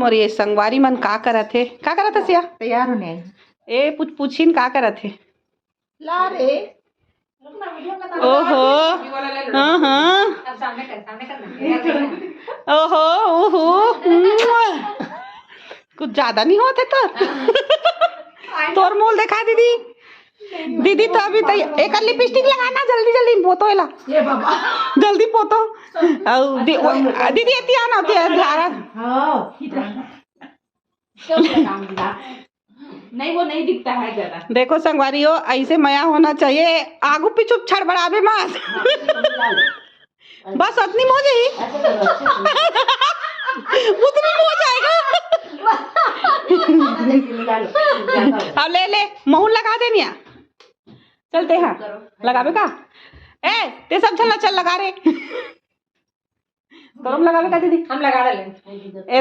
और ये संगवारी मन का करत थे सिया तैयार होने ए पूछिन का करत थे ला रे ओहो हाँ हाँ ओहो ओहो कुछ ज्यादा नहीं होते तो तोर मोल देखा दीदी दीदी तो अभी तो एक लिपस्टिक लगाना जल्दी जल्दी पोतो एला ये बाबा जल्दी पोतो दीदी एती आना धारा नहीं वो नहीं दिखता है ज्यादा। देखो संगवारियों ऐसे मया होना चाहिए आगू पीछू छड़बड़ावे मत बस उतनी हो जाई उतनी हो जाएगा अब ले महून लगा देनिया चलते हैं लगावे का ए ते सब चल लगा रे तो हम लगावे का दीदी हम लगा ले ए